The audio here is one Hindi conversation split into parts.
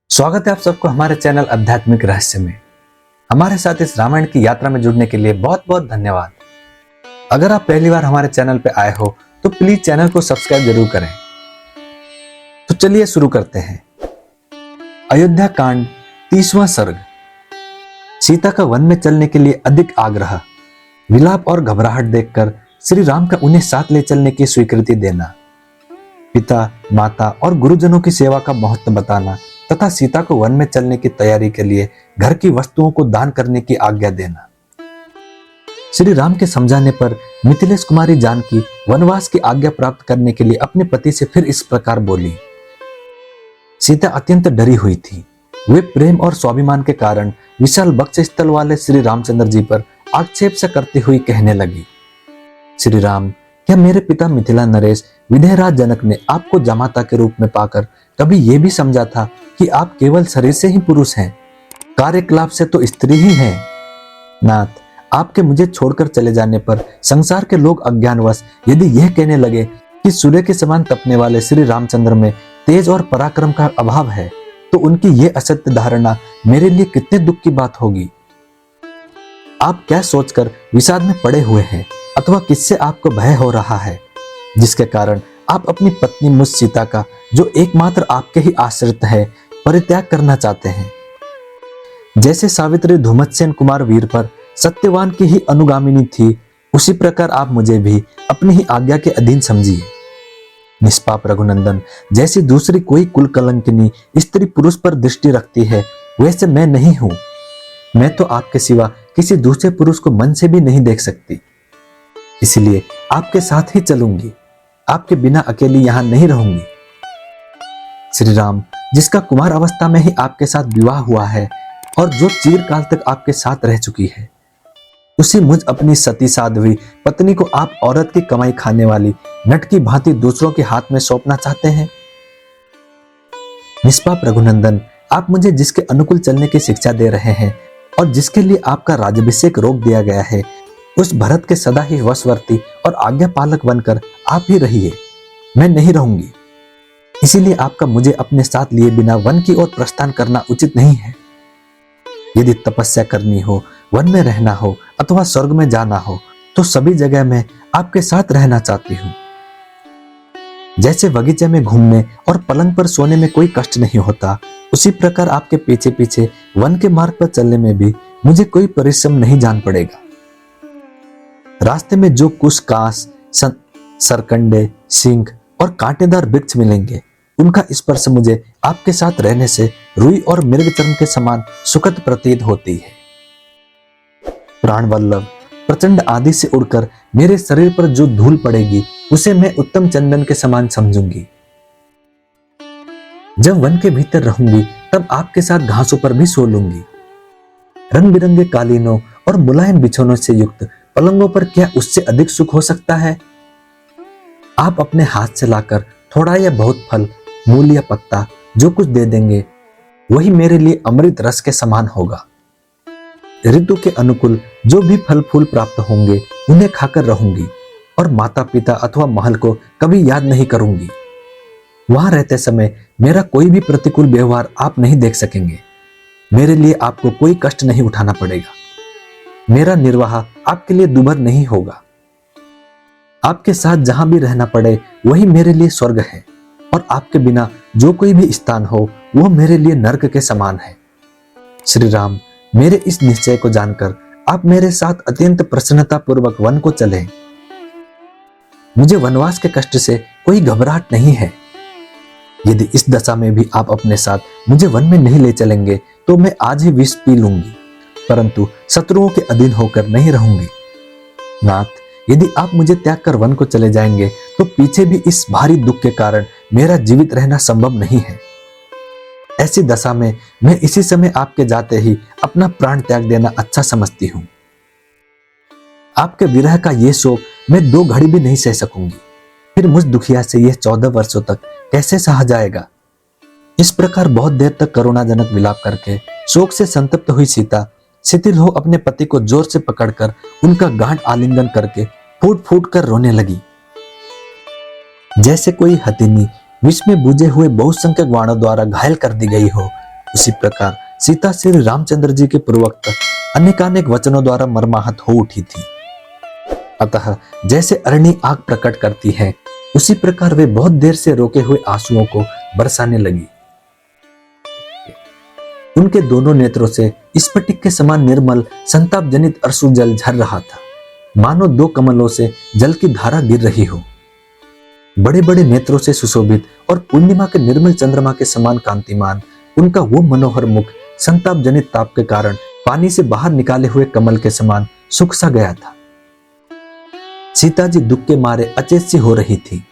स्वागत है आप सबको हमारे चैनल आध्यात्मिक रहस्य में। हमारे साथ इस रामायण की यात्रा में जुड़ने के लिए बहुत बहुत धन्यवाद। अगर आप पहली बार हमारे चैनल पे आए हो तो प्लीज चैनल को सब्सक्राइब जरूर करें। तो चलिए शुरू करते हैं। अयोध्या कांड 30वां सर्ग। सीता का वन में चलने के लिए अधिक आग्रह, विलाप और घबराहट देखकर श्री राम का उन्हें साथ ले चलने की स्वीकृति देना, पिता माता और गुरुजनों की सेवा का महत्व बताना तथा सीता को वन में चलने की तैयारी के लिए घर की वस्तुओं को दान करने की आज्ञा देना। श्री राम के समझाने पर मिथिलेश कुमारी जानकी वनवास की आज्ञा प्राप्त करने के लिए अपने पति से फिर इस प्रकार बोली। सीता अत्यंत डरी हुई थी। वे प्रेम और स्वाभिमान के कारण विशाल वक्ष स्थल वाले श्री रामचंद्र जी पर आक्षेप से करती हुई कहने लगी, श्री राम, क्या मेरे पिता मिथिला नरेश विदेहराज जनक ने आपको जमाता के रूप में पाकर कभी यह भी समझा था कि आप केवल शरीर से ही पुरुष हैं, कार्यकलाप से तो स्त्री ही हैं? नाथ, आपके मुझे छोड़कर चले जाने पर संसार के लोग अज्ञानवश यदि यह कहने लगे कि सूर्य के समान तपने वाले श्री रामचंद्र में तेज और पराक्रम का अभाव है, तो उनकी यह असत्य धारणा मेरे लिए कितने दुख की बात होगी। आप क्या सोचकर विषाद में पड़े हुए हैं अथवा किससे आपको भय हो रहा है, जिसके कारण आप अपनी पत्नी मुझ सीता का, जो एकमात्र आपके ही आश्रित है, परित्याग करना चाहते हैं। जैसे सावित्री धूमत्सेन कुमार वीर पर सत्यवान की ही अनुगामिनी थी, उसी प्रकार आप मुझे भी अपनी ही आज्ञा के अधीन समझिए। निष्पाप रघुनंदन, जैसी दूसरी कोई कुल कलंकिनी स्त्री पुरुष पर दृष्टि रखती है, वैसे मैं नहीं हूं। मैं तो आपके सिवा किसी दूसरे पुरुष को मन से भी नहीं देख सकती, इसलिए आपके साथ ही चलूंगी। आपके बिना अकेली यहां नहीं रहूंगी। श्री राम, जिसका कुमार अवस्था में ही आपके साथ विवाह हुआ है और जो चिरकाल तक आपके साथ रह चुकी है, उसी मुझ अपनी सती साध्वी पत्नी को आप औरत की कमाई खाने वाली नट की भांति दूसरों के हाथ में सौंपना चाहते हैं। निष्पाप रघुनंदन, आप मुझे जिसके अनुकूल चलने की शिक्षा दे रहे हैं और जिसके लिए आपका राज्याभिषेक रोक दिया गया है, उस भरत के सदा ही वशवर्ती और आज्ञा पालक बनकर आप ही रहिए। मैं नहीं रहूंगी। इसीलिए आपका मुझे अपने साथ लिए बिना वन की ओर प्रस्थान करना उचित नहीं है। यदि तपस्या करनी हो, वन में रहना हो अथवा स्वर्ग में जाना हो, तो सभी जगह मैं आपके साथ रहना चाहती हूँ। जैसे बगीचे में घूमने और पलंग पर सोने में कोई कष्ट नहीं होता, उसी प्रकार आपके पीछे पीछे वन के मार्ग पर चलने में भी मुझे कोई परिश्रम नहीं जान पड़ेगा। रास्ते में जो कुश कांस, सरकंडे, सिंह और कांटेदार वृक्ष मिलेंगे, उनका स्पर्श मुझे आपके साथ रहने से रुई और मृग चर्म के समान सुखद प्रतीत होती है। प्राण वल्लभ, प्रचंड आदि से उड़कर मेरे शरीर पर जो धूल पड़ेगी, उसे मैं उत्तम चंदन के समान समझूंगी। जब वन के भीतर रहूंगी, तब आपके साथ घासों पर भी सो लूंगी। रंग बिरंगे कालीनों और मुलायम बिछौनों से युक्त पलंगों पर क्या उससे अधिक सुख हो सकता है? आप अपने हाथ से लाकर थोड़ा या बहुत फल, मूल या पत्ता जो कुछ दे देंगे, वही मेरे लिए अमृत रस के समान होगा। ऋतु के अनुकूल जो भी फल फूल प्राप्त होंगे, उन्हें खाकर रहूंगी और माता पिता अथवा महल को कभी याद नहीं करूंगी। वहां रहते समय मेरा कोई भी प्रतिकूल व्यवहार आप नहीं देख सकेंगे। मेरे लिए आपको कोई कष्ट नहीं उठाना पड़ेगा। मेरा निर्वाह आपके लिए दुभर नहीं होगा। आपके साथ जहां भी रहना पड़े, वही मेरे लिए स्वर्ग है, और आपके बिना जो कोई भी स्थान हो, वो मेरे लिए नरक के समान है। श्री राम, मेरे इस निश्चय को जानकर आप मेरे साथ अत्यंत प्रसन्नता पूर्वक वन को चलें। मुझे वनवास के कष्ट से कोई घबराहट नहीं है। यदि इस दशा में भी आप अपने साथ मुझे वन में नहीं ले चलेंगे, तो मैं आज ही विष पी लूंगी, परंतु शत्रुओं के अधीन होकर नहीं रहूंगी। नाथ, यदि आप मुझे त्याग कर वन को चले जाएंगे, तो पीछे भी इस भारी दुख के कारण मेरा जीवित रहना संभव नहीं है। ऐसी दशा में मैं इसी समय आपके जाते ही अपना प्राण त्याग देना अच्छा समझती हूँ। आपके विरह का ये शोक मैं 2 घड़ी भी नहीं सह सकूंगी। फिर मुझ दुखिया से यह 14 वर्षों तक कैसे सहा जाएगा? इस प्रकार बहुत देर तक करुणाजनक विलाप करके शोक से संतप्त हुई सीता शिथिल हो अपने पति को जोर से पकड़कर उनका गाढ़ आलिंगन करके फूट फूट कर रोने लगी। जैसे कोई हथिनी विष में बुझे हुए बहुसंख्यक बाणों द्वारा घायल कर दी गई हो, उसी प्रकार सीता श्री रामचंद्र जी के पूर्वोक्त अनेकानेक वचनों द्वारा मर्माहत हो उठी थी। अतः जैसे अरणी आग प्रकट करती है, उसी प्रकार वे बहुत देर से रोके हुए आंसुओं को बरसाने लगी। उनके दोनों नेत्रों से स्फटिक के समान निर्मल संताप जनित अश्रु जल झर रहा था, मानो दो कमलों से जल की धारा गिर रही हो। बड़े बड़े नेत्रों से सुशोभित और पूर्णिमा के निर्मल चंद्रमा के समान कांतिमान उनका वो मनोहर मुख संताप जनित ताप के कारण पानी से बाहर निकाले हुए कमल के समान सूख सा गया था। सीता जी दुख के मारे अचेत सी हो रही थी।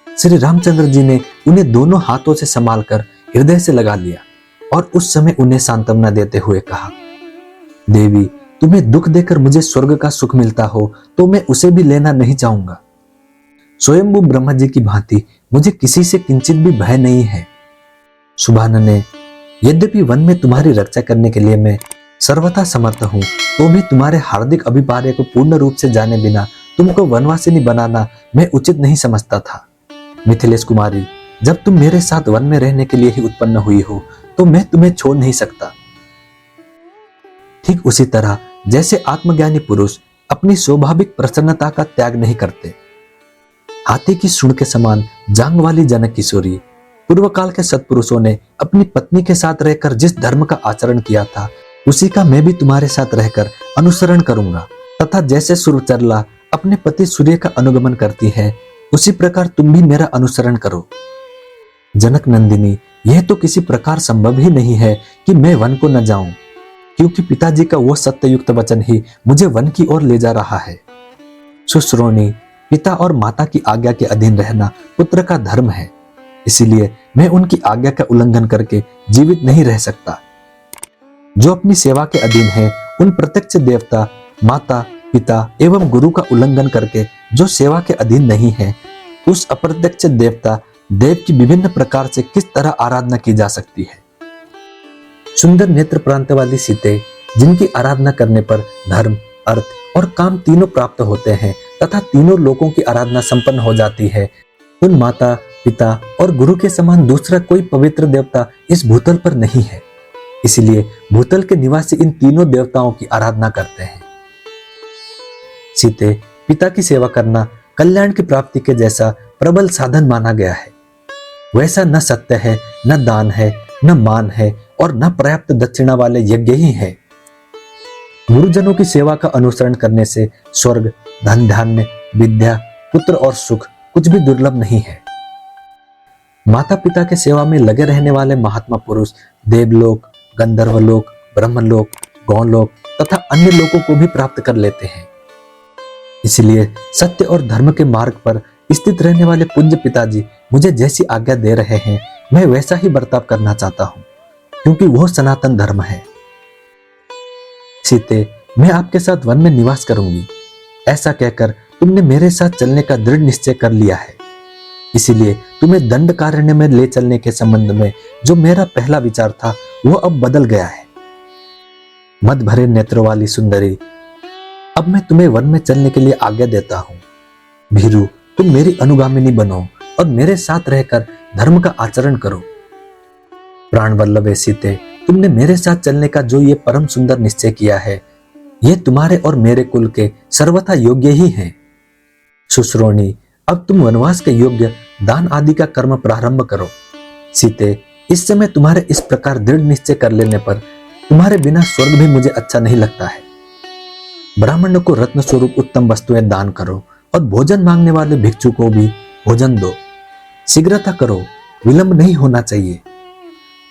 श्री रामचंद्र जी ने उन्हें दोनों हाथों से संभालकर हृदय से लगा लिया और उस समय उन्हें सांत्वना देते हुए कहा, देवी, तुम्हें दुख देकर मुझे स्वर्ग का सुख मिलता हो तो मैं उसे भी लेना नहीं चाहूंगा। स्वयंभू ब्रह्मा जी की भांति मुझे किसी से किंचित भी भय नहीं है। सुभान ने, यद्यपि वन में तुम्हारी रक्षा करने के लिए मैं सर्वथा समर्थ हूं, तो भी तुम्हारे हार्दिक अभिप्राय को पूर्ण रूप से जाने बिना तुमको वनवासिनी बनाना मैं उचित नहीं समझता था। मिथिलेश कुमारी, जब तुम मेरे साथ वन में रहने के लिए ही उत्पन्न हुई हो तो मैं तुम्हें छोड़ नहीं सकता। ठीक उसी तरह जैसे आत्मज्ञानी पुरुष अपनी स्वाभाविक प्रसन्नता का त्याग नहीं करते। हाथी की सूंड के समान जांग वाली जनक किशोरी, पूर्व काल के सत्पुरुषों ने अपनी पत्नी के साथ रहकर जिस धर्म का आचरण किया था, उसी का मैं भी तुम्हारे साथ रहकर अनुसरण करूंगा। तथा जैसे सूर्यचरला अपने पति सूर्य का अनुगमन करती है, उसी प्रकार तुम भी मेरा अनुसरण करो। जनक नंदिनी, यह तो किसी प्रकार संभव ही नहीं है कि मैं वन को न जाऊं, क्योंकि पिताजी का वो सत्ययुक्त वचन ही मुझे वन की ओर ले जा रहा है। सुश्रोणी, पिता और माता की आज्ञा के अधीन रहना पुत्र का धर्म है, इसीलिए मैं उनकी आज्ञा का उल्लंघन करके जीवित नहीं रह सकता। जो अपनी सेवा के अधीन है, उन प्रत्यक्ष देवता, माता, पिता एवं गुरु का उल्लंघन करके जो सेवा के अधीन नहीं है, उस अप्रत्यक्ष देवता देव की विभिन्न प्रकार से किस तरह आराधना की जा सकती है। सुंदर नेत्र प्रांत वाली सीते, जिनकी आराधना करने पर धर्म, अर्थ और काम तीनों प्राप्त होते हैं तथा तीनों लोकों की आराधना संपन्न हो जाती है, उन माता, पिता और गुरु के समान दूसरा कोई पवित्र देवता इस भूतल पर नहीं है। इसलिए भूतल के निवासी इन तीनों देवताओं की आराधना करते हैं। सीते, पिता की सेवा करना कल्याण की प्राप्ति के जैसा प्रबल साधन माना गया है। वैसा न सत्य है, न दान है, न मान है और न पर्याप्त दक्षिणा वाले यज्ञ ही है। गुरुजनों की सेवा का अनुसरण करने से स्वर्ग, धन धान्य, विद्या, पुत्र और सुख कुछ भी दुर्लभ नहीं है। माता पिता के सेवा में लगे रहने वाले महात्मा पुरुष देवलोक, गंधर्वलोक, ब्रह्मलोक, गौलोक तथा अन्य लोकों को भी प्राप्त कर लेते हैं। इसलिए सत्य और धर्म के मार्ग पर स्थित रहने वाले पूज्य पिताजी मुझे जैसी आज्ञा दे रहे हैं, मैं वैसा ही बर्ताव करना चाहता हूं, क्योंकि वह सनातन धर्म है। सीते, मैं आपके साथ वन में निवास करूंगी। ऐसा कहकर तुमने मेरे साथ चलने का दृढ़ निश्चय कर लिया है। इसीलिए तुम्हें दंडकारण्य में ले चलने के संबंध में जो मेरा पहला विचार था, वह अब बदल गया है। मद भरे नेत्रों वाली सुंदरी, अब मैं तुम्हें वन में चलने के लिए आज्ञा देता हूं। भीरू, तुम मेरी अनुगामिनी बनो और मेरे साथ रहकर धर्म का आचरण करो। प्राण वल्लभे सीते, तुमने मेरे साथ चलने का जो ये परम सुंदर निश्चय किया है, यह तुम्हारे और मेरे कुल के सर्वथा योग्य ही है। सुश्रोणी, अब तुम वनवास के योग्य दान आदि का कर्म प्रारंभ करो। सीते, इस समय तुम्हारे इस प्रकार दृढ़ निश्चय कर लेने पर तुम्हारे बिना स्वर्ग भी मुझे अच्छा नहीं लगता है। ब्राह्मणों को रत्न स्वरूप उत्तम वस्तुएं दान करो और भोजन मांगने वाले भिक्षु को भी भोजन दो। शीघ्रता करो, विलंब नहीं होना चाहिए।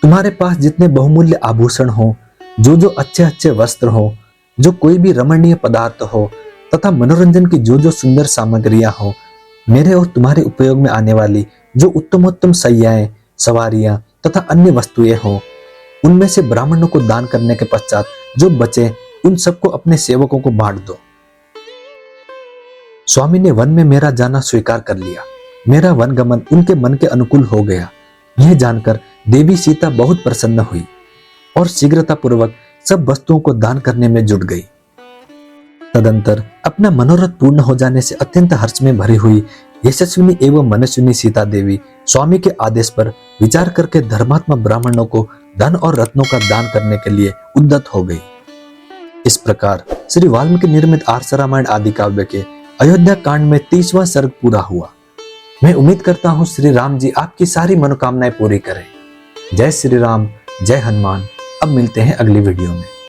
तुम्हारे पास जितने बहुमूल्य आभूषण हो, जो अच्छे अच्छे वस्त्र हो, जो कोई भी रमणीय पदार्थ हो तथा मनोरंजन की जो सुंदर सामग्रियां हो, मेरे और तुम्हारे उपयोग में आने वाली जो उत्तमोत्तम शय्याएं, सवारियां तथा अन्य वस्तुएं हो, उनमें से ब्राह्मणों को दान करने के पश्चात जो बचे, उन सबको अपने सेवकों को बांट दो। स्वामी ने वन में मेरा जाना स्वीकार कर लिया। मेरा वन गमन उनके मन के अनुकूल हो गया। यह जानकर देवी सीता बहुत प्रसन्न हुई और शीघ्रता पूर्वक सब वस्तुओं को दान करने में जुट गई। तदंतर अपना मनोरथ पूर्ण हो जाने से अत्यंत हर्ष में भरी हुई यशस्विनी एवं मनस्विनी सीता देवी स्वामी के आदेश पर विचार करके धर्मात्मा ब्राह्मणों को धन और रत्नों का दान करने के लिए उद्यत हो गई। इस प्रकार श्री वाल्मीकि निर्मित आर्ष रामायण आदि काव्य के अयोध्या कांड में 30वां सर्ग पूरा हुआ। मैं उम्मीद करता हूँ श्री राम जी आपकी सारी मनोकामनाएं पूरी करें। जय श्री राम, जय हनुमान। अब मिलते हैं अगली वीडियो में।